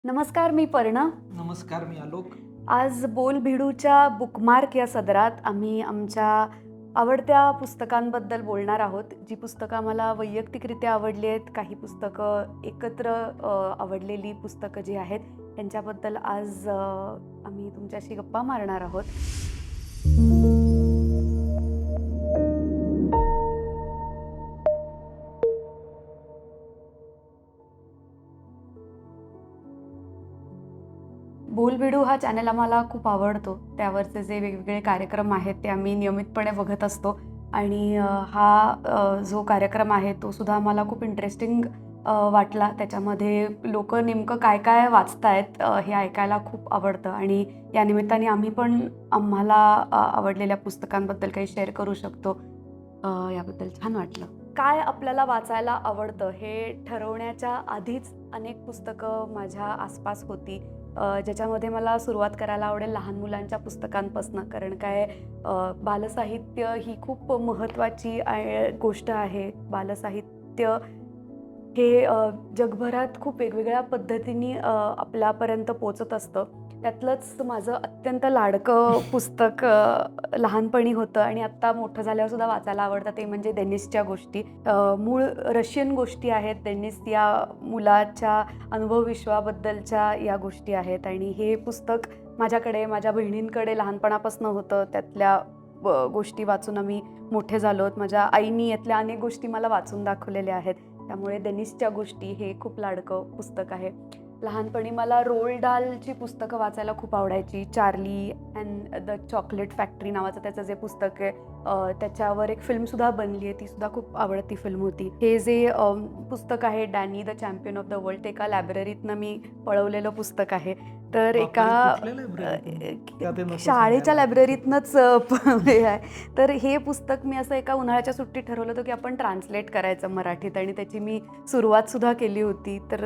नमस्कार, मी पर्णा. नमस्कार, मी आलोक. आज बोल भिडूच्या बुकमार्क या सदरात आम्ही आमच्या आवडत्या पुस्तकांबद्दल बोलणार आहोत. जी पुस्तकं आम्हाला वैयक्तिकरित्या आवडली आहेत, काही पुस्तकं एकत्र आवडलेली पुस्तकं जी आहेत, त्यांच्याबद्दल आज आम्ही तुमच्याशी गप्पा मारणार आहोत. बोलबिडू हा चॅनल आम्हाला खूप आवडतो. त्यावरचे जे वेगवेगळे कार्यक्रम आहेत ते आम्ही नियमितपणे बघत असतो आणि हा जो कार्यक्रम आहे तो सुद्धा आम्हाला खूप इंटरेस्टिंग वाटला. त्याच्यामध्ये लोक नेमकं काय काय वाचतायत हे ऐकायला खूप आवडतं आणि या निमित्ताने आम्ही पण आम्हाला आवडलेल्या पुस्तकांबद्दल काही शेअर करू शकतो. याबद्दल छान वाटलं. काय आपल्याला वाचायला आवडतं हे ठरवण्याच्या आधीच अनेक पुस्तकं माझ्या आसपास होती, ज्याच्यामध्ये मला सुरुवात करायला आवडेल लहान मुलांच्या पुस्तकांपासून. कारण काय, बालसाहित्य ही खूप महत्त्वाची गोष्ट आहे. बालसाहित्य हे जगभरात खूप वेगवेगळ्या पद्धतीने आपल्यापर्यंत पोचत असतं. त्यातलंच माझं अत्यंत लाडकं पुस्तक लहानपणी होतं आणि आत्ता मोठं झाल्यावर सुद्धा वाचायला आवडतं, ते म्हणजे डेनिसच्या गोष्टी. मूळ रशियन गोष्टी आहेत. डेनिस या मुलाच्या अनुभवविश्वाबद्दलच्या या गोष्टी आहेत आणि हे पुस्तक माझ्याकडे, माझ्या बहिणींकडे लहानपणापासून होतं. त्यातल्या गोष्टी वाचून आम्ही मोठे झालो आहोत. माझ्या आईनी यातल्या अनेक गोष्टी मला वाचून दाखवलेल्या आहेत. त्यामुळे डेनिसच्या गोष्टी हे खूप लाडकं पुस्तक आहे. लहानपणी मला रोल्ड डालची पुस्तकं वाचायला खूप आवडायची. Charlie and the chocolate factory नावाचं त्याचं जे पुस्तक आहे, त्याच्यावर एक फिल्मसुद्धा बनली आहे. तीसुद्धा खूप आवडती फिल्म होती. हे जे पुस्तक आहे Danny the champion of the world, ते एका लायब्ररीतनं मी पळवलेलं पुस्तक आहे. तर शाळेच्या लायब्ररीतनंच हे आहे. तर हे पुस्तक मी असं एका उन्हाळ्याच्या सुट्टीत ठरवलं होतं की आपण ट्रान्सलेट करायचं मराठीत आणि त्याची मी सुरुवातसुद्धा केली होती. तर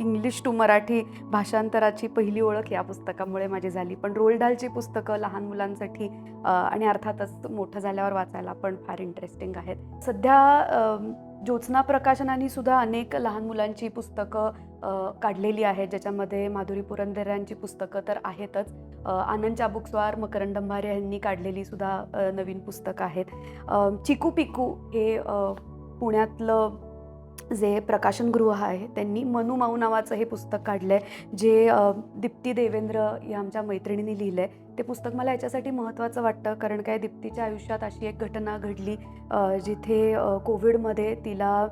इंग्लिश टू मराठी भाषांतराची पहिली ओळख या पुस्तकामुळे माझी झाली. पण रोल्ड डालची पुस्तकं लहान मुलांसाठी आणि अर्थातच मोठं झाल्यावर वाचायला पण फार इंटरेस्टिंग आहेत. सध्या ज्योत्स्ना प्रकाशनाने सुद्धा अनेक लहान मुलांची पुस्तकं काढलेली आहेत, ज्याच्यामध्ये माधुरी पुरंदरेंची पुस्तकं तर आहेतच. आनंद चाबुकस्वार, मकरंद अंबारे यांनी काढलेली सुद्धा नवीन पुस्तकं आहेत. चिकू पिकू हे पुण्यातलं जे प्रकाशनगृह आहे त्यांनी मनू माऊ नावाचं हे पुस्तक काढलं आहे, जे दीप्ती देवेंद्र या आमच्या मैत्रिणींनी लिहिलं आहे. ते पुस्तक मला याच्यासाठी महत्त्वाचं वाटतं, कारण काय, दीप्तीच्या आयुष्यात अशी एक घटना घडली जिथे कोविडमध्ये तिला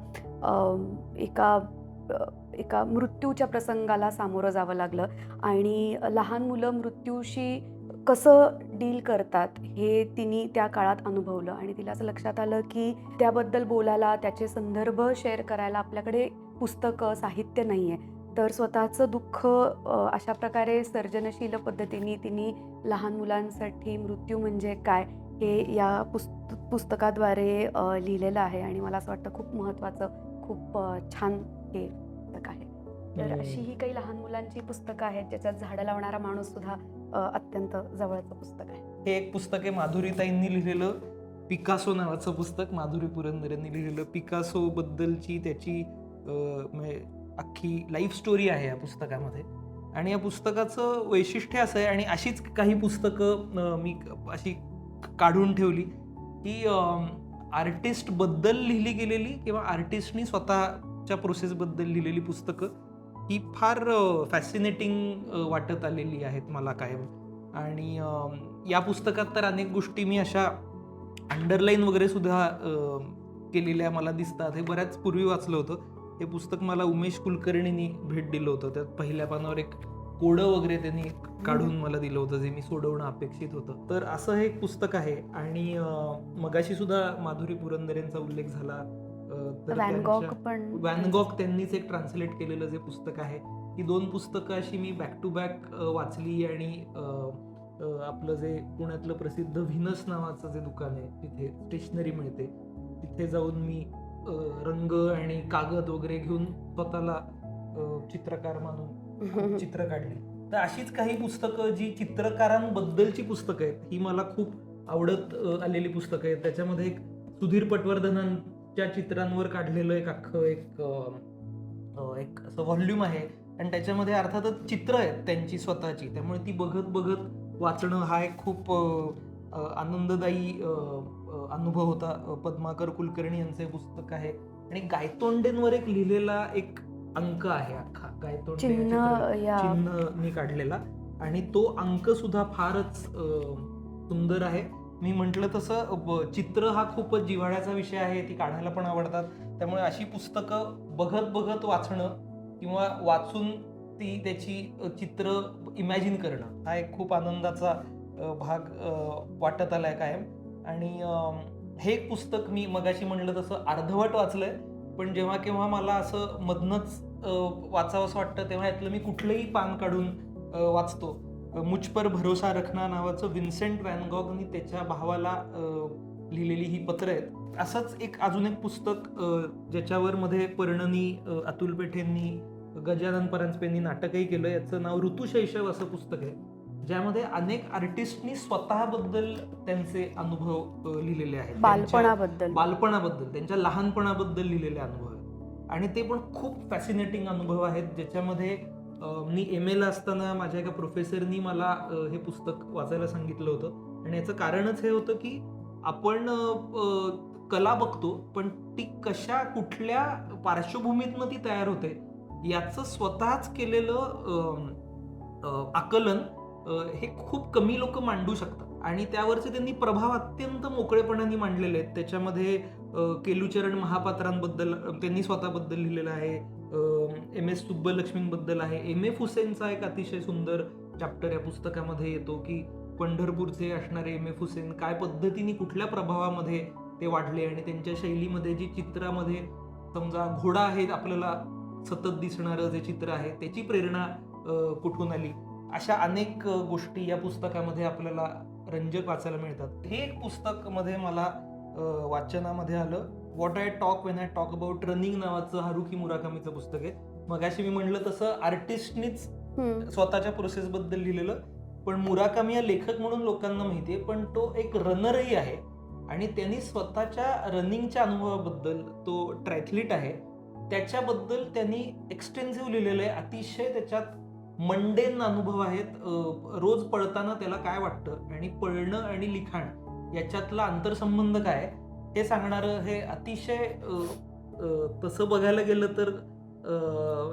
एका मृत्यूच्या प्रसंगाला सामोरं जावं लागलं आणि लहान मुलं मृत्यूशी कसं डील करतात हे तिने त्या काळात अनुभवलं आणि तिला असं लक्षात आलं की त्याबद्दल बोलायला, त्याचे संदर्भ शेअर करायला आपल्याकडे पुस्तकं, साहित्य नाही आहे. तर स्वतःचं दुःख अशा प्रकारे सर्जनशील पद्धतीने तिने लहान मुलांसाठी मृत्यू म्हणजे काय हे या पुस्तकाद्वारे लिहिलेलं आहे आणि मला असं वाटतं खूप महत्त्वाचं, खूप छान हे पुस्तक आहे. तर अशी ही काही लहान मुलांची पुस्तकं आहेत, ज्याच्यात झाडं लावणारा माणूस सुद्धा अत्यंत जवळचं पुस्तक आहे. हे एक पुस्तक आहे माधुरीताईंनी लिहिलेलं, पिकासो नावाचं पुस्तक. माधुरी पुरंदरेंनी लिहिलेलं पिकासो बद्दलची त्याची म्हणजे अख्खी लाईफ स्टोरी आहे या पुस्तकामध्ये. आणि या पुस्तकाचं वैशिष्ट्य असं आहे, आणि अशीच काही पुस्तकं मी अशी काढून ठेवली की आर्टिस्टबद्दल लिहिली गेलेली किंवा आर्टिस्टनी स्वतःच्या प्रोसेसबद्दल लिहिलेली पुस्तकं ही फार फॅसिनेटिंग वाटत आलेली आहेत मला कायम. आणि या पुस्तकात तर अनेक गोष्टी मी अशा अंडरलाईन वगैरे सुद्धा केलेल्या मला दिसतात. हे बऱ्याच पूर्वी वाचलं होतं. हे पुस्तक मला उमेश कुलकर्णींनी भेट दिलं होतं. त्यात पहिल्या पानावर एक कोडं वगैरे त्यांनी काढून मला दिलं होतं, जे मी सोडवणं अपेक्षित होतं. तर असं हे एक पुस्तक आहे. आणि मगाशी सुद्धा माधुरी पुरंदरेंचा उल्लेख झाला, तर वॅन गॉग त्यांनीच एक ट्रान्सलेट केलेलं जे पुस्तक आहे, ही 2 पुस्तकं अशी मी बॅक टू बॅक वाचली. आणि आपलं जे पुण्यातलं प्रसिद्ध व्हिनस नावाचं जे दुकान आहे, तिथे स्टेशनरी मिळते, तिथे जाऊन मी रंग आणि कागद वगैरे घेऊन स्वतःला चित्रकार मानून चित्र काढली. तर अशीच काही पुस्तकं जी चित्रकारांबद्दलची पुस्तकं आहेत, ही मला खूप आवडत आलेली पुस्तकं आहेत. त्याच्यामध्ये एक सुधीर पटवर्धनांच्या चित्रांवर काढलेलं एक अख्खं एक असं व्हॉल्यूम आहे, आणि त्याच्यामध्ये अर्थातच चित्र आहेत त्यांची स्वतःची, त्यामुळे ती बघत बघत वाचणं हा एक खूप आनंददायी अनुभव होता. पद्माकर कुलकर्णी यांचं हे पुस्तक आहे आणि गायतोंडेंवर एक लिहिलेला एक अंक आहे अख्खा गायतोंडे चिन्हनी काढलेला, आणि तो अंक सुद्धा फारच सुंदर आहे. मी म्हटलं तसं चित्र हा खूपच जिव्हाळ्याचा विषय आहे, ती काढायला पण आवडतात. त्यामुळे अशी पुस्तकं बघत बघत वाचणं किंवा वाचून ती त्याची चित्र इमॅजिन करणं हा एक खूप आनंदाचा भाग वाटत आलाय कायम. आणि हे एक पुस्तक मी मगाशी म्हणलं तसं अर्धवट वाचलंय, पण जेव्हा केव्हा मला असं मधनच वाचावंसं वाटतं तेव्हा यातलं मी कुठलंही पान काढून वाचतो. मुझ पर भरोसा रखना नावाचं विन्सेंट व्हॅन गॉगनी त्याच्या भावाला लिहिलेली ही पत्र आहेत. असंच एक अजून एक पुस्तक ज्याच्यावर मध्ये पर्णनी अतुल पेठेंनी, गजानन परांजपेंनी नाटकही केलं, याचं नाव ऋतुशैशव असं पुस्तक आहे, ज्यामध्ये अनेक आर्टिस्टनी स्वतःबद्दल त्यांचे अनुभव लिहिलेले आहेत. बालपणाबद्दल त्यांच्या लहानपणाबद्दल लिहिलेले अनुभव आहेत आणि ते पण खूप फॅसिनेटिंग अनुभव आहेत, ज्याच्यामध्ये मी MA ला असताना माझ्या एका प्रोफेसरनी मला हे पुस्तक वाचायला सांगितलं होतं. आणि याचं कारणच हे होतं की आपण कला बघतो, पण ती कुठल्या पार्श्वभूमीतनं ती तयार होते याचं स्वतःच केलेलं आकलन हे खूप कमी लोक मांडू शकतात आणि त्यावरचे त्यांनी प्रभाव अत्यंत मोकळेपणाने मांडलेले आहेत. त्याच्यामध्ये केलुचरण महापात्रांबद्दल त्यांनी स्वतःबद्दल लिहिलेलं आहे, MS सुब्बलक्ष्मींबद्दल आहे, MF हुसेनचा एक अतिशय सुंदर चॅप्टर या पुस्तकामध्ये येतो की पंढरपूरचे असणारे MF हुसेन काय पद्धतीने कुठल्या प्रभावामध्ये ते वाढले आणि त्यांच्या शैलीमध्ये जी चित्रामध्ये समजा घोडा आहे आपल्याला सतत दिसणारं जे चित्र आहे त्याची प्रेरणा कुठून आली, अशा अनेक गोष्टी या पुस्तकामध्ये आपल्याला रंजक वाचायला मिळतात. हे एक पुस्तक मध्ये मला वाचनामध्ये आलं, what I talk when I talk about running नावाचं हारुकी मुराकामीचं पुस्तक आहे. मगाशी मी म्हणलं तसं आर्टिस्टनीच स्वतःच्या प्रोसेस बद्दल लिहिलेलं, पण मुराकामी हा लेखक म्हणून लोकांना माहितीये, पण तो एक रनरही आहे आणि त्यांनी स्वतःच्या रनिंगच्या अनुभवाबद्दल, तो ट्रॅथलीट आहे त्याच्याबद्दल त्यांनी एक्सटेन्सिव्ह लिहिलेलं आहे. अतिशय त्याच्यात मंडेन अनुभव आहेत, रोज पळताना त्याला काय वाटतं आणि पळणं आणि लिखाण याच्यातला आंतरसंबंध काय हे सांगणारं हे अतिशय तसं बघायला गेलं तर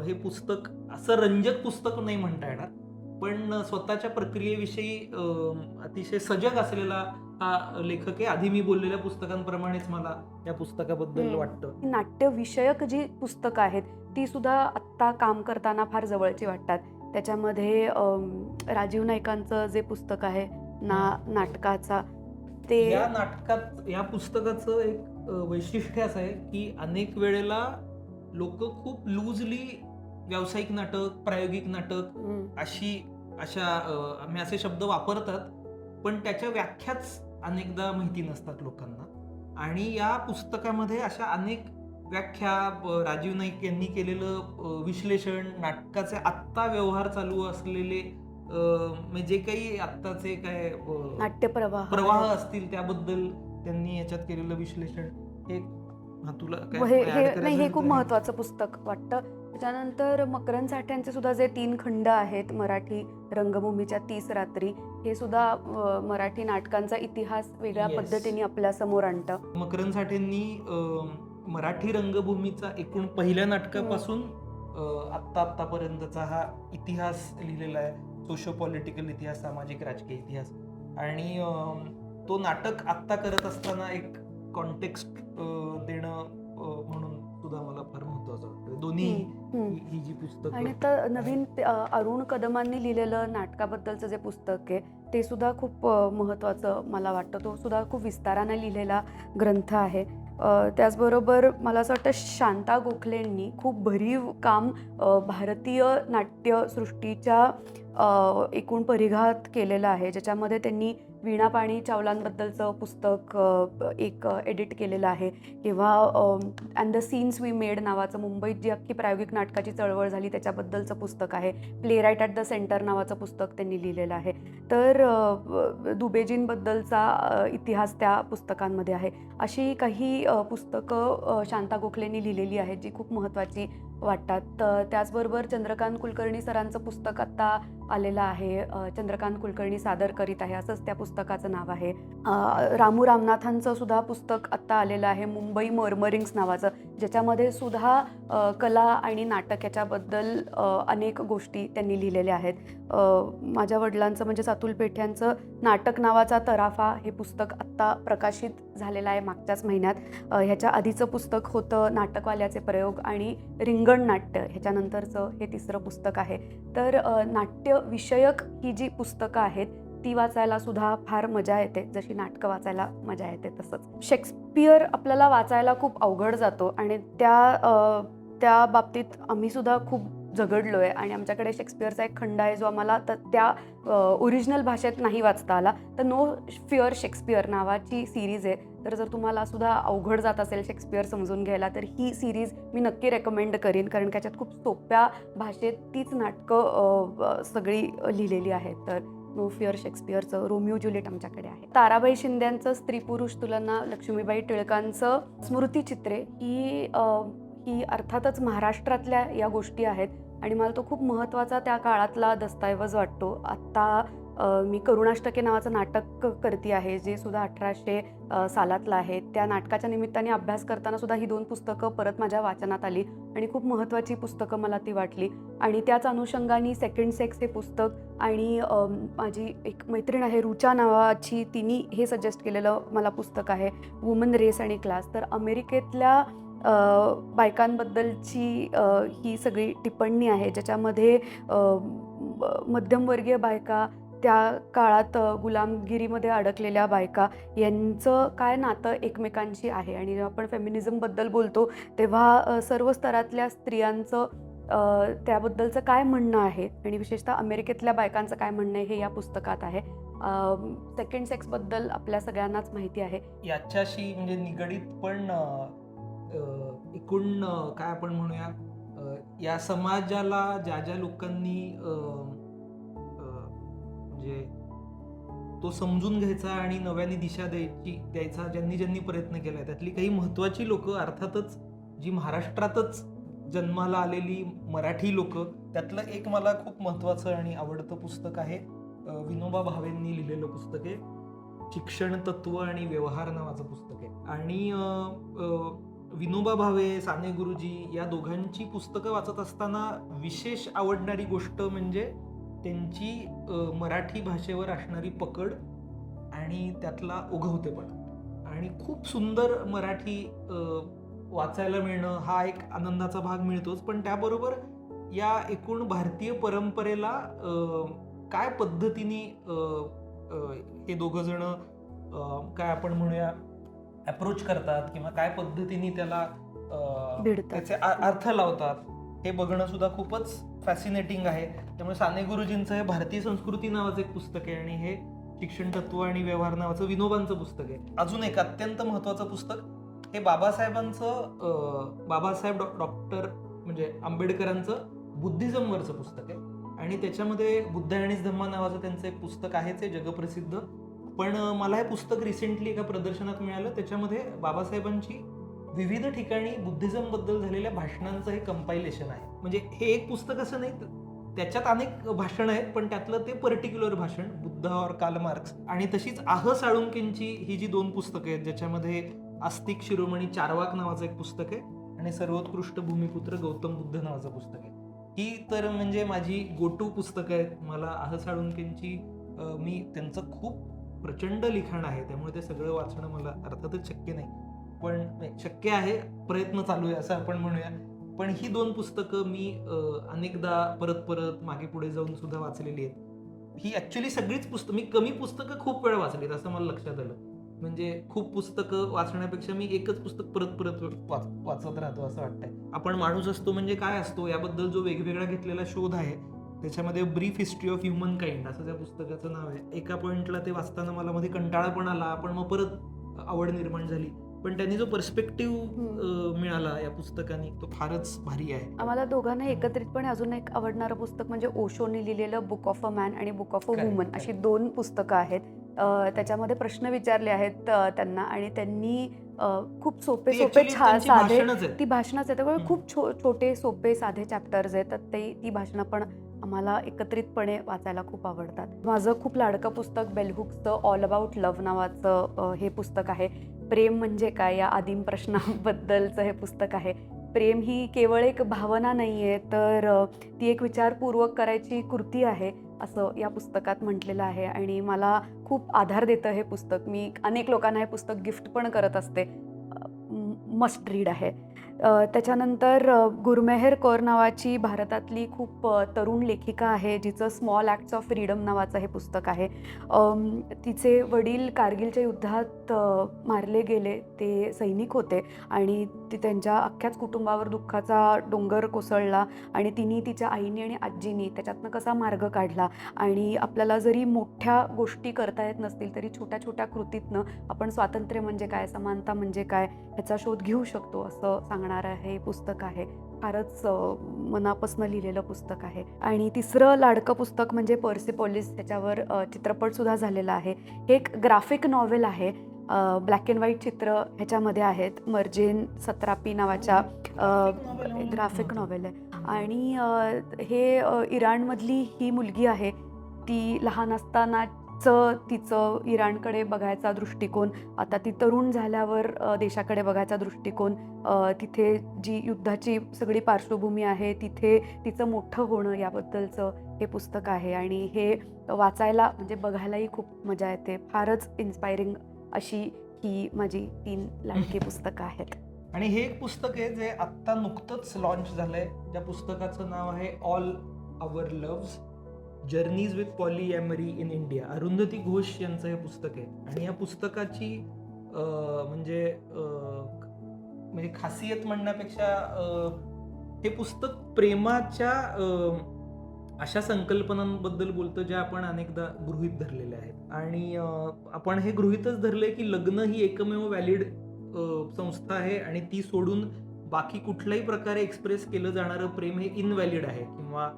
हे पुस्तक असं रंजक पुस्तक नाही म्हणता येणार, पण स्वतःच्या प्रक्रियेविषयी अतिशय सजग असलेला हा लेखक आहे. आधी मी बोललेल्या पुस्तकांप्रमाणेच मला या पुस्तकाबद्दल वाटतं. नाट्यविषयक जी पुस्तकं आहेत ती सुद्धा आत्ता काम करताना फार जवळची वाटतात. त्याच्यामध्ये राजीव नाईकांचं जे पुस्तक आहे नाटकाचा, ते या पुस्तकाचं एक वैशिष्ट्य असं आहे की अनेक वेळेला लोक खूप लूजली व्यावसायिक नाटक, प्रायोगिक नाटक असे शब्द वापरतात, पण त्याच्या व्याख्याच अनेकदा माहिती नसतात लोकांना. आणि या पुस्तकामध्ये अशा अनेक व्याख्या, राजीव नाईक यांनी केलेलं विश्लेषण, नाटकाचे आत्ता व्यवहार चालू असलेले जे काही आत्ताचे काय नाट्यप्रवाह असतील त्याबद्दल त्यांनी याच्यात केलेलं विश्लेषण हे खूप महत्वाचं पुस्तक वाटतं. त्याच्यानंतर मकरंद साठ्यांचे सुद्धा जे 3 खंड आहेत, मराठी रंगभूमीच्या 30 रात्री, हे सुद्धा मराठी नाटकांचा इतिहास वेगळ्या पद्धतीने आपल्या समोर आणतं. मकरंद साठेंनी मराठी रंगभूमीचा एकूण पहिल्या नाटकापासून आत्तापर्यंतचा हा इतिहास लिहिलेला आहे, सोशो पॉलिटिकल इतिहास, सामाजिक राजकीय इतिहास. आणि तो नाटक आत्ता करत असताना एक कॉन्टेक्स्ट देणं म्हणून सुद्धा मला फार महत्वाचं वाटतं दोन्ही ही जी पुस्तक. आणि तर नवीन अरुण कदमांनी लिहिलेलं नाटकाबद्दलचं जे पुस्तक आहे ते सुद्धा खूप महत्वाचं मला वाटतं. तो सुद्धा खूप विस्ताराने लिहिलेला ग्रंथ आहे. त्याचबरोबर मला असं वाटतं शांता गोखलेंनी खूप भरीव काम भारतीय नाट्यसृष्टीच्या एकूण परिघात केलेलं आहे, ज्याच्यामध्ये त्यांनी वीणा पाणी चावलांबद्दलचं पुस्तक एक एडिट केलेलं आहे, किंवा and the scenes we made नावाचं मुंबईत जी अख्खी प्रायोगिक नाटकाची चळवळ झाली त्याच्याबद्दलचं पुस्तक आहे. Play right at the centre नावाचं पुस्तक त्यांनी लिहिलेलं आहे. तर दुबेजींबद्दलचा इतिहास त्या पुस्तकांमध्ये आहे. अशी काही पुस्तकं शांता गोखलेंनी लिहिलेली आहेत जी खूप महत्त्वाची वाटतात. त्याचबरोबर चंद्रकांत कुलकर्णी सरांचं पुस्तक आत्ता आलेलं आहे. चंद्रकांत कुलकर्णी सादर करीत आहे असंच त्या पुस्तकाचं नाव आहे. रामू रामनाथांचं सुद्धा पुस्तक आत्ता आलेलं आहे, मुंबई मर्मरिंग्स नावाचं, ज्याच्यामध्ये सुद्धा कला आणि नाटक याच्याबद्दल अनेक गोष्टी त्यांनी लिहिलेल्या आहेत. माझ्या वडिलांचं म्हणजे अतुल पेठ्यांचं नाटक नावाचा तराफा हे पुस्तक आत्ता प्रकाशित झालेलं आहे मागच्याच महिन्यात. ह्याच्या आधीचं पुस्तक होतं नाटकवाल्याचे प्रयोग आणि रिंगण नाट्य, ह्याच्यानंतरचं हे तिसरं पुस्तक आहे. तर नाट्य विषयक ही जी पुस्तकं आहेत ती वाचायला सुद्धा फार मजा येते, जशी नाटकं वाचायला मजा येते तसंच. शेक्सपियर आपल्याला वाचायला खूप अवघड जातो आणि त्या बाबतीत आम्ही सुद्धा खूप झगडलो आहे आणि आमच्याकडे शेक्सपियरचा एक खंड आहे जो आम्हाला त्या ओरिजिनल भाषेत नाही वाचता आला. तर नो फिअर शेक्सपियर नावाची सिरीज आहे. तर जर तुम्हाला सुद्धा अवघड जात असेल शेक्सपियर समजून घ्यायला तर ही सिरीज मी नक्की रेकमेंड करीन, कारण त्याच्यात खूप सोप्या भाषेत तीच नाटकं सगळी लिहिलेली आहेत. तर नो फिअर शेक्सपियरचं रोमिओ ज्युलिएट आमच्याकडे आहे. ताराबाई शिंद्यांचं स्त्री पुरुष तुलना, लक्ष्मीबाई टिळकांचं स्मृतिचित्रे ही अर्थातच महाराष्ट्रातल्या या गोष्टी आहेत आणि मला तो खूप महत्त्वाचा त्या काळातला दस्तऐवज वाटतो. आत्ता मी करुणाष्टके नावाचं नाटक करते आहे, जे सुद्धा 1800 सालातलं आहे. त्या नाटकाच्या निमित्ताने अभ्यास करताना सुद्धा ही 2 पुस्तकं परत माझ्या वाचनात आली आणि खूप महत्त्वाची पुस्तकं मला ती वाटली. आणि त्याच अनुषंगाने सेकंड सेक्स हे पुस्तक आणि माझी एक मैत्रीण आहे रुचा नावाची, तिने हे सजेस्ट केलेलं मला पुस्तक आहे वुमन रेस आणि क्लास. तर अमेरिकेतल्या बायकांबद्दलची ही सगळी टिप्पणी आहे, ज्याच्यामध्ये मध्यमवर्गीय बायका, त्या काळात गुलामगिरीमध्ये अडकलेल्या बायका यांचं काय नातं एकमेकांशी आहे. आणि जेव्हा आपण फेमिनिझमबद्दल बोलतो तेव्हा सर्व स्तरातल्या स्त्रियांचं त्याबद्दलचं काय म्हणणं आहे आणि विशेषतः अमेरिकेतल्या बायकांचं काय म्हणणं आहे हे या पुस्तकात आहे. सेकंड सेक्सबद्दल आपल्या सगळ्यांनाच माहिती आहे. याच्याशी म्हणजे निगडीत पण एकूण काय आपण म्हणूया, या समाजाला ज्या लोकांनी म्हणजे तो समजून घ्यायचा आणि नव्याने दिशा द्यायचा ज्यांनी प्रयत्न केलाय, त्यातली काही महत्वाची लोक, अर्थातच जी महाराष्ट्रातच जन्माला आलेली मराठी लोक, त्यातलं एक मला खूप महत्वाचं आणि आवडतं पुस्तक आहे विनोबा भावेंनी लिहिलेलं पुस्तक आहे शिक्षण तत्व आणि व्यवहार नावाचं पुस्तक आहे. आणि विनोबा भावे, साने गुरुजी या दोघांची पुस्तकं वाचत असताना विशेष आवडणारी गोष्ट म्हणजे त्यांची मराठी भाषेवर असणारी पकड आणि त्यातला ओघवतेपणा. आणि खूप सुंदर मराठी वाचायला मिळणं हा एक आनंदाचा भाग मिळतोच, पण त्याबरोबर या एकूण भारतीय परंपरेला काय पद्धतीने हे दोघं जण काय आपण म्हणूया अप्रोच करतात किंवा काय पद्धतीने त्याला त्याचे अर्थ लावतात हे बघणं सुद्धा खूपच फॅसिनेटिंग आहे. त्यामुळे साने गुरुजींचं हे भारतीय संस्कृती नावाचं एक पुस्तक आहे आणि हे शिक्षण तत्व आणि व्यवहार नावाचं विनोबांचं पुस्तक आहे. अजून एक अत्यंत महत्वाचं पुस्तक हे बाबासाहेब डॉक्टर म्हणजे आंबेडकरांचं बुद्धिझमवरचं पुस्तक आहे आणि त्याच्यामध्ये बुद्ध आणि धम्मा नावाचं त्यांचं एक पुस्तक आहे, ते जगप्रसिद्ध. पण मला हे पुस्तक रिसेंटली एका प्रदर्शनात मिळालं, त्याच्यामध्ये बाबासाहेबांची विविध ठिकाणी बुद्धिझम बद्दल झालेल्या भाषणांचं हे कंपायलेशन आहे. म्हणजे हे एक पुस्तक असं नाही, त्याच्यात अनेक भाषणं आहेत, पण त्यातलं ते पर्टिक्युलर भाषण बुद्ध और कार्ल मार्क्स. आणि तशीच आह साळुंकेंची ही जी 2 पुस्तकं आहेत, ज्याच्यामध्ये आस्तिक शिरोमणी चारवाक नावाचं एक पुस्तक आहे आणि सर्वोत्कृष्ट भूमिपुत्र गौतम बुद्ध नावाचं पुस्तक आहे. ही तर म्हणजे माझी गो टू पुस्तकं आहेत. मला आह साळुंकेंची मी त्यांचं खूप प्रचंड लिखाण आहे, त्यामुळे ते सगळं वाचणं मला अर्थातच शक्य नाही, पण शक्य आहे, प्रयत्न चालू आहे असं आपण म्हणूया. पण ही 2 पुस्तकं मी अनेकदा परत मागे पुढे जाऊन सुद्धा वाचलेली आहेत. ही ऍक्च्युली सगळीच पुस्तकं, मी कमी पुस्तकं खूप वेळा वाचलीत असं मला लक्षात आलं. म्हणजे खूप पुस्तकं वाचण्यापेक्षा मी एकच पुस्तक परत वाचत राहतो असं वाटतंय. आपण माणूस असतो म्हणजे काय असतो याबद्दल जो वेगवेगळा घेतलेला शोध आहे, त्याच्यामध्ये brief history of human kind असं त्या पुस्तकाचं नाव आहे. एका पॉइंटला ते वाचताना मला मध्ये कंटाळा पण आला, पण मग परत आवड निर्माण झाली. पण त्यांनी जो पर्स्पेक्टिव्ह मिळाला या पुस्तकाने तो फारच भारी आहे. आम्हाला दोघांना एकत्रितपणे अजून एक आवडणारं पुस्तक म्हणजे ओशोने लिहिलेलं बुक ऑफ अ मॅन आणि बुक ऑफ अ वुमन, अशी 2 पुस्तकं आहेत. त्याच्यामध्ये प्रश्न विचारले आहेत त्यांना आणि त्यांनी खूप सोपे ती सोपे actually त्यांची साधे भाषणच आहेत. ती भाषणच आहे, त्यामुळे हम्म. खूप छोटे सोपे साधे चॅप्टर्स आहेत, तर ती भाषणं पण आम्हाला एकत्रितपणे वाचायला खूप आवडतात. माझं खूट लाडकं पुस्तक बेल हुक्सचं ऑल अबाउट लव्ह नावाचं हे पुस्तक आहे. प्रेम म्हणजे काय या आदिम प्रश्नाबद्दलचं हे पुस्तक आहे. प्रेम ही केवळ एक भावना नाही आहे, तर ती एक विचारपूर्वक करायची कृती आहे, असं या पुस्तकात म्हटलेलं आहे आणि मला खूप आधार देतं हे पुस्तक. मी अनेक लोकांना हे पुस्तक गिफ्ट पण करत असते. मस्ट रीड आहे. त्याच्यानंतर गुरमेहर कौर नावाची भारतातली खूप तरुण लेखिका आहे, जिचं स्मॉल ॲक्ट्स ऑफ फ्रीडम नावाचं हे पुस्तक आहे. तिचे वडील कारगिलच्या युद्धात मारले गेले, ते सैनिक होते आणि ती त्यांच्या अख्ख्याच कुटुंबावर दुःखाचा डोंगर कोसळला आणि तिने तिच्या आईने आणि आजीनी त्याच्यातनं कसा मार्ग काढला आणि आपल्याला जरी मोठ्या गोष्टी करता येत नसतील तरी छोट्या छोट्या कृतीतनं आपण स्वातंत्र्य म्हणजे काय, समानता म्हणजे काय ह्याचा शोध घेऊ शकतो असं सांगणारं हे पुस्तक आहे. फारच मनापासून लिहिलेलं पुस्तक आहे. आणि तिसरं लाडकं पुस्तक म्हणजे पर्सेपोलिस, त्याच्यावर चित्रपटसुद्धा झालेला आहे. हे एक ग्राफिक नॉव्हेल आहे. ब्लॅक अँड व्हाईट चित्र ह्याच्यामध्ये आहेत. मर्जेन सत्रापी नावाच्या ग्राफिक नॉव्हेल आहे आणि हे इराणमधली ही मुलगी आहे. ती लहान असतानाचं तिचं इराणकडे बघायचा दृष्टिकोन, आता ती तरुण झाल्यावर देशाकडे बघायचा दृष्टिकोन, तिथे जी युद्धाची सगळी पार्श्वभूमी आहे तिथे तिचं मोठं होणं याबद्दलचं हे पुस्तक आहे आणि हे वाचायला म्हणजे बघायलाही खूप मजा येते. फारच इन्स्पायरिंग अशी ही माझी 3 लाडकी पुस्तकं आहेत. आणि हे एक पुस्तक आहे जे आत्ता नुकतंच लॉन्च झालंय. त्या पुस्तकाचं नाव आहे all our loves journeys with polyamory in India. Arundhati Ghosh यांचं हे पुस्तक आहे आणि या पुस्तकाची म्हणजे खासियत म्हणण्यापेक्षा हे पुस्तक प्रेमाच्या अशा संकल्पनांबद्दल बोलतं ज्या आपण अनेकदा गृहीत धरलेल्या आहेत आणि आपण हे गृहीतच धरलंय की लग्न ही एकमेव व्हॅलिड संस्था आहे आणि ती सोडून बाकी कुठल्याही प्रकारे एक्सप्रेस केलं जाणारं प्रेम हे इनव्हॅलिड आहे किंवा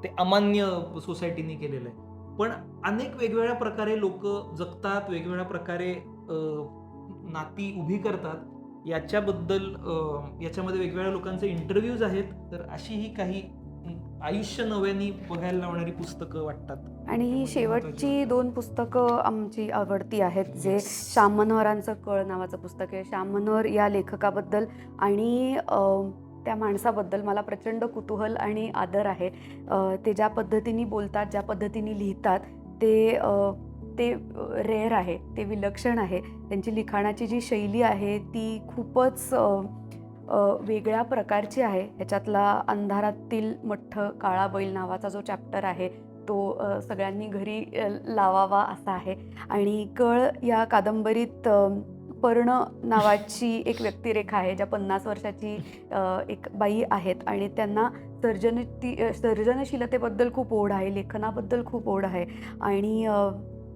ते अमान्य सोसायटीने केलेलं आहे. पण अनेक वेगवेगळ्या प्रकारे लोक जगतात, वेगवेगळ्या प्रकारे नाती उभी करतात. याच्याबद्दल याच्यामध्ये वेगवेगळ्या लोकांचे इंटरव्ह्यूज आहेत. तर अशी ही काही आयुष्य नव्याने बघायला लावणारी पुस्तकं वाटतात. आणि ही शेवटची 2 पुस्तकं आमची आवडती आहेत, जे श्याम मनोहरांचं कळ नावाचं पुस्तक आहे. श्याम मनोहर या लेखकाबद्दल आणि त्या माणसाबद्दल मला प्रचंड कुतूहल आणि आदर आहे. ते ज्या पद्धतीने बोलतात, ज्या पद्धतीने लिहितात ते रेअर आहे, ते विलक्षण आहे. त्यांची लिखाणाची जी शैली आहे ती खूपच वेगळ्या प्रकारची आहे. ह्याच्यातला अंधारातील मठ्ठ काळा बैल नावाचा जो चॅप्टर आहे तो सगळ्यांनी घरी लावावा असा आहे. आणि कळ या कादंबरीत पर्ण नावाची एक व्यक्तिरेखा आहे, ज्या 50 वर्षाची एक बाई आहेत आणि त्यांना सर्जनशीलतेबद्दल खूप ओढ आहे, लेखनाबद्दल खूप ओढ आहे आणि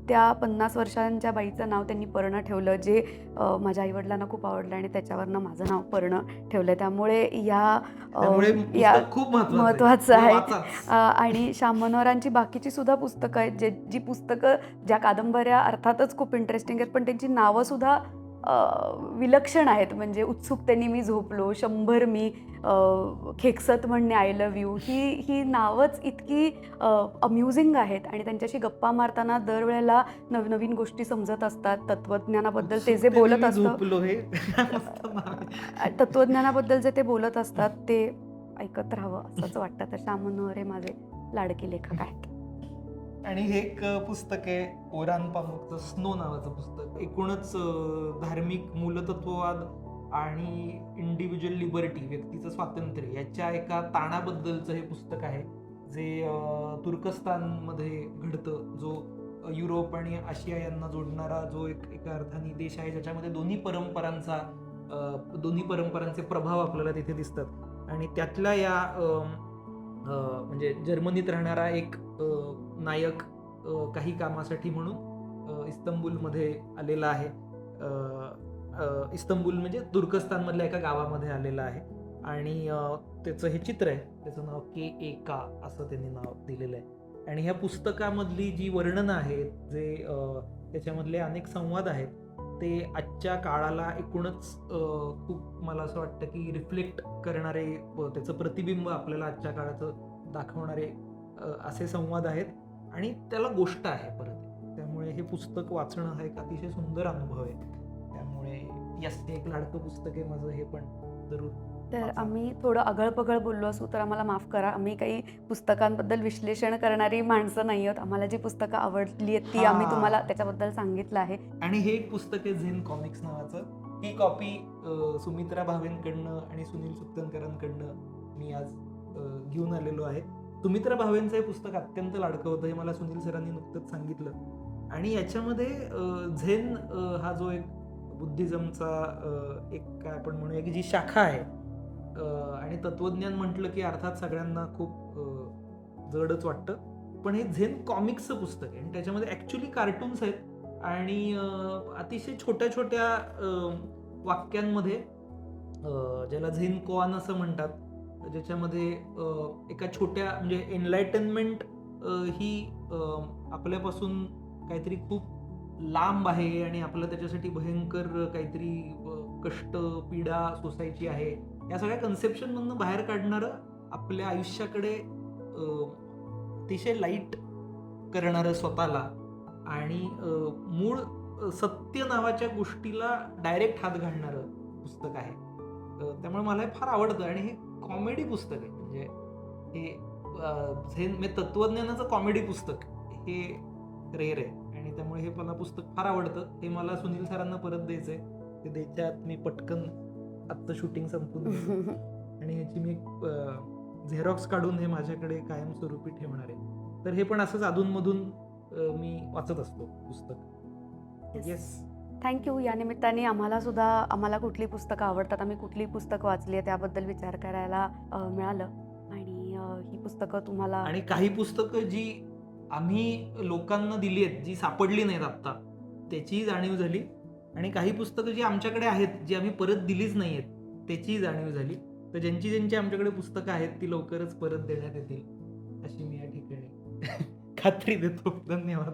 त्या 50 वर्षांच्या बाईचं नाव त्यांनी पर्ण ठेवलं, जे माझ्या आईवडिलांना खूप आवडलं आणि त्याच्यावरनं माझं नाव पर्ण ठेवलं. त्यामुळे या खूप महत्त्वाचं आहे. आणि श्याम मनोहरांची बाकीची सुद्धा पुस्तकं आहेत, जी पुस्तकं ज्या कादंबऱ्या अर्थातच खूप इंटरेस्टिंग आहेत, पण त्यांची नावंसुद्धा विलक्षण आहेत. म्हणजे उत्सुकतेने मी झोपलो, 100 मी, खेकसत म्हणणे आय लव्ह यू, ही नावच इतकी अम्युझिंग आहेत आणि त्यांच्याशी गप्पा मारताना दरवेळेला नवनवीन गोष्टी समजत असतात. तत्त्वज्ञानाबद्दल ते जे बोलत असतात ते ऐकत राहावं असंच वाटतं. तर श्याम मनोहर हे माझे लाडके लेखक आहेत. आणि हे एक पुस्तक आहे ओरान पामुकचं स्नो नावाचं पुस्तक. एकूणच धार्मिक मूलतत्ववाद आणि इंडिव्हिज्युअल लिबर्टी, व्यक्तीचं स्वातंत्र्य याच्या एका ताणाबद्दलचं हे पुस्तक आहे, जे तुर्कस्तानमध्ये घडतं, जो युरोप आणि आशिया यांना जोडणारा जो एका अर्थाने देश आहे, ज्याच्यामध्ये दोन्ही परंपरांचे प्रभाव आपल्याला तिथे दिसतात. आणि त्यातल्या या म्हणजे जर्मनीत राहणारा एक नायक काही कामासाठी म्हणून इस्तंबूलमध्ये आलेला आहे. इस्तंबूल म्हणजे तुर्कस्तानमधल्या एका गावामध्ये आलेला आहे आणि त्याचं हे चित्र आहे, त्याचं नाव KAK असं त्यांनी नाव दिलेलं आहे. आणि ह्या पुस्तकामधली जी वर्णनं आहेत, जे त्याच्यामधले अनेक संवाद आहेत, ते आजच्या काळाला एकूणच खूप मला असं वाटतं की रिफ्लेक्ट करणारे त्याचं प्रतिबिंब आपल्याला आजच्या काळाचं दाखवणारे असे संवाद आहेत आणि त्याला गोष्ट आहे परत. त्यामुळे हे पुस्तक वाचणं हा एक अतिशय सुंदर अनुभव आहे. त्यामुळे यस, हे एक लाडकं पुस्तक आहे माझं, हे पण जरूर तर वाचा. आम्ही थोडं अगळपगळ बोललो असू तर आम्हाला माफ करा. आम्ही काही पुस्तकांबद्दल विश्लेषण करणारी माणसं नाही आहोत. आम्हाला जी पुस्तकं आवडली आहेत ती आम्ही तुम्हाला हां. त्याच्याबद्दल सांगितलं आहे. आणि हे एक पुस्तक आहे झेन कॉमिक्स नावाचं. ही कॉपी सुमित्रा भावेंकडनं आणि सुनील सुक्तनकरांकडनं मी आज घेऊन आलेलो आहे. सुमित्रा भावेंचं हे पुस्तक अत्यंत लाडकं होतं, हे मला सुनील सरांनी नुकतंच सांगितलं. आणि याच्यामध्ये झेन हा जो एक बुद्धिझमचा एक काय आपण म्हणूया की जी शाखा आहे, आणि तत्वज्ञान म्हटलं की अर्थात सगळ्यांना खूप जडच वाटतं, पण हे झेन कॉमिक्सचं पुस्तक आहे आणि त्याच्यामध्ये ॲक्च्युली कार्टून्स आहेत आणि अतिशय छोट्या छोट्या वाक्यांमध्ये, ज्याला झेन कोआन असं म्हणतात, ज्याच्यामध्ये एका छोट्या म्हणजे एनलायटनमेंट ही आपल्यापासून काहीतरी खूप लांब आहे आणि आपलं त्याच्यासाठी भयंकर काहीतरी कष्ट पीडा सोसायची आहे, या सगळ्या कन्सेप्शनमधनं बाहेर काढणारं, आपल्या आयुष्याकडे अतिशय लाईट करणारं स्वतःला आणि मूळ सत्य नावाच्या गोष्टीला डायरेक्ट हात घालणारं पुस्तक आहे. त्यामुळे मला हे फार आवडतं आणि हे कॉमेडी पुस्तक आहे. म्हणजे हे झेन म्हणजे तत्वज्ञानाचं कॉमेडी पुस्तक हे रेअर आहे आणि त्यामुळे हे मला पुस्तक फार आवडतं. हे मला सुनील सरांना परत द्यायचंय. ते द्यायच्या आत मी पटकन आत्ता शूटिंग संपून देईन आणि ह्याची मी झेरॉक्स काढून हे माझ्याकडे कायमस्वरूपी ठेवणार आहे. तर हे पण असंच अधूनमधून मी वाचत असतो पुस्तक. येस. थँक्यू. या निमित्ताने आम्हाला कुठली पुस्तकं आवडतात, आम्ही कुठली पुस्तकं वाचली आहे त्याबद्दल विचार करायला मिळालं. आणि ही पुस्तकं तुम्हाला आणि काही पुस्तकं जी आम्ही लोकांना दिली आहेत, जी सापडली नाहीत आत्ता, त्याचीही जाणीव झाली. आणि काही पुस्तकं जी आमच्याकडे आहेत, जी आम्ही परत दिलीच नाही आहेत, त्याचीही जाणीव झाली. तर ज्यांची आमच्याकडे पुस्तकं आहेत ती लवकरच परत देण्यात येतील अशी मी या ठिकाणी खात्री देतो. धन्यवाद.